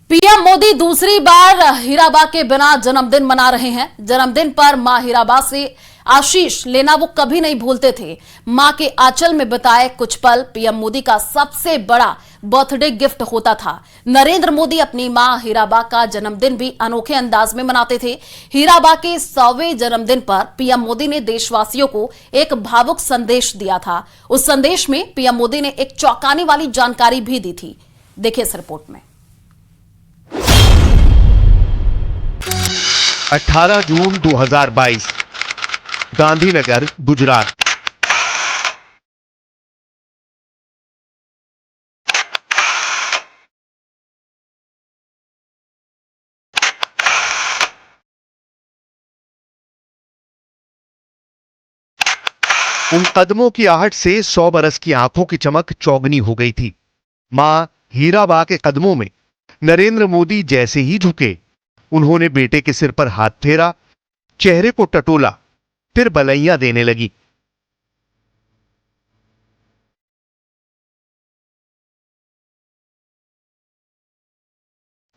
PM Modi दूसरी बार हीराबा के बिना जन्मदिन मना रहे हैं। जन्मदिन पर मां हीराबा से आशीष लेना वो कभी नहीं भूलते थे। मां के आंचल में बिताए कुछ पल पीएम मोदी का सबसे बड़ा बर्थडे गिफ्ट होता था। नरेंद्र मोदी अपनी मां हीराबा का जन्मदिन भी अनोखे अंदाज में मनाते थे। हीराबा के 100वें जन्मदिन पर पीएम मोदी ने देशवासियों को एक भावुक संदेश दिया था। उस संदेश में पीएम मोदी ने एक चौंकाने वाली जानकारी भी दी थी। देखिए इस रिपोर्ट में। 18 जून 2022, गांधीनगर, गुजरात। उन कदमों की आहट से 100 बरस की आंखों की चमक चौगनी हो गई थी। मां हीराबा के कदमों में नरेंद्र मोदी जैसे ही झुके, उन्होंने बेटे के सिर पर हाथ फेरा, चेहरे को टटोला, फिर बलैया देने लगी।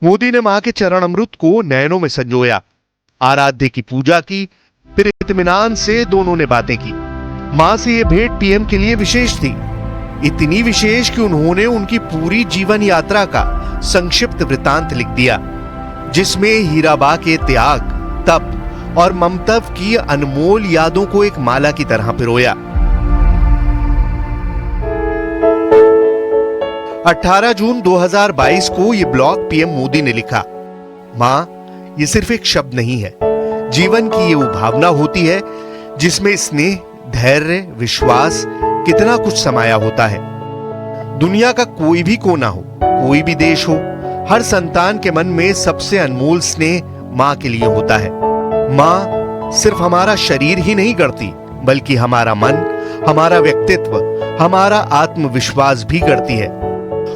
मोदी ने मां के चरण अमृत को नयनों में संजोया, आराध्य की पूजा की, फिर इत्मीनान से दोनों ने बातें की। मां से यह भेंट पीएम के लिए विशेष थी, इतनी विशेष कि उन्होंने उनकी पूरी जीवन यात्रा का संक्षिप्त वृतांत लिख दिया, जिसमें हीराबा के त्याग, तप और ममतव की अनमोल यादों को एक माला की तरह पिरोया। 18 जून 2022 को यह ब्लॉग पीएम मोदी ने लिखा। मां, यह सिर्फ एक शब्द नहीं है, जीवन की ये वो भावना होती है जिसमें स्नेह, धैर्य, विश्वास, कितना कुछ समाया होता है। दुनिया का कोई भी कोना हो, कोई भी देश हो, हर संतान के मन में सबसे अनमोल स्नेह मां के लिए होता है। मां सिर्फ हमारा शरीर ही नहीं गढ़ती, बल्कि हमारा मन, हमारा व्यक्तित्व, हमारा आत्मविश्वास भी गढ़ती है।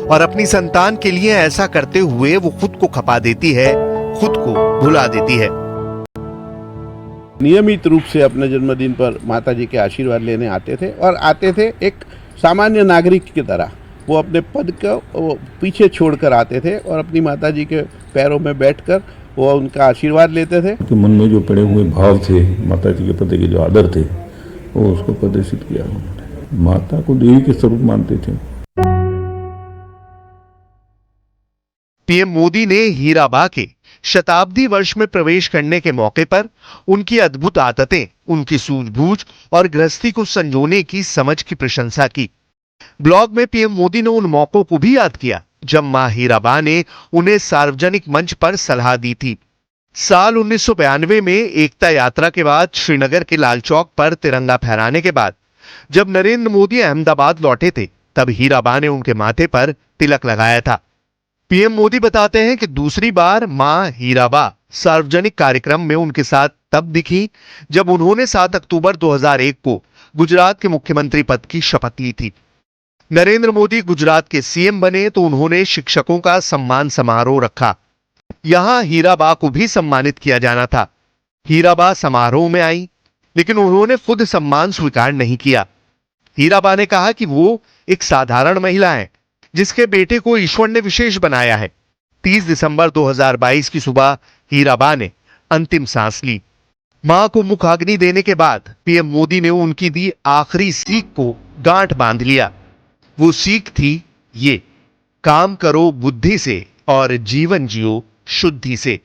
और अपनी संतान के लिए ऐसा करते हुए वो खुद को खपा देती है, खुद को भुला देती है। नियमित रूप से अपने जन्मदिन पर माताजी के आशीर्वाद लेने आते थे और आते थे एक सामान्य नागरिक की तरह। वो अपने पद को पीछे छोड़कर आते थे और अपनी माताजी के पैरों में बैठकर वो उनका आशीर्वाद लेते थे। तो मन में जो पड़े हुए भाव थे, माताजी के प्रति के जो आदर थे, वो उसको प्रदर्शित किया उन्होंने। माता को देवी के स्वरूप मानते थे। पीएम मोदी ने हीराबा के शताब्दी वर्ष में प्रवेश करने के मौके पर उनकी अद्भुत आदतें, उनकी सूझबूझ और गृहस्थी को संजोने की समझ की प्रशंसा की। ब्लॉग में पीएम मोदी ने उन मौकों को भी याद किया जब मां हीराबा ने उन्हें सार्वजनिक मंच पर सलाह दी थी। साल 1992 में एकता यात्रा के बाद श्रीनगर के लाल चौक पर तिरंगा फहराने के बाद जब नरेंद्र मोदी अहमदाबाद लौटे थे, तब हीराबा ने उनके माथे पर तिलक लगाया था। पीएम मोदी बताते हैं कि दूसरी बार मां हीराबा सार्वजनिक कार्यक्रम में उनके साथ तब दिखी जब उन्होंने 7 अक्टूबर 2001 को गुजरात के मुख्यमंत्री पद की शपथ ली थी। नरेंद्र मोदी गुजरात के सीएम बने तो उन्होंने शिक्षकों का सम्मान समारोह रखा। यहां हीराबा को भी सम्मानित किया जाना था। हीराबा समारोह में आई, लेकिन उन्होंने खुद सम्मान स्वीकार नहीं किया। हीराबा ने कहा कि वो एक साधारण महिला है जिसके बेटे को ईश्वर ने विशेष बनाया है। 30 दिसंबर 2022 की सुबह हीराबा ने अंतिम सांस ली। मां को मुखाग्नि देने के बाद पीएम मोदी ने उनकी दी आखिरी सीख को गांठ बांध लिया। वो सीख थी ये: काम करो बुद्धि से और जीवन जियो शुद्धि से।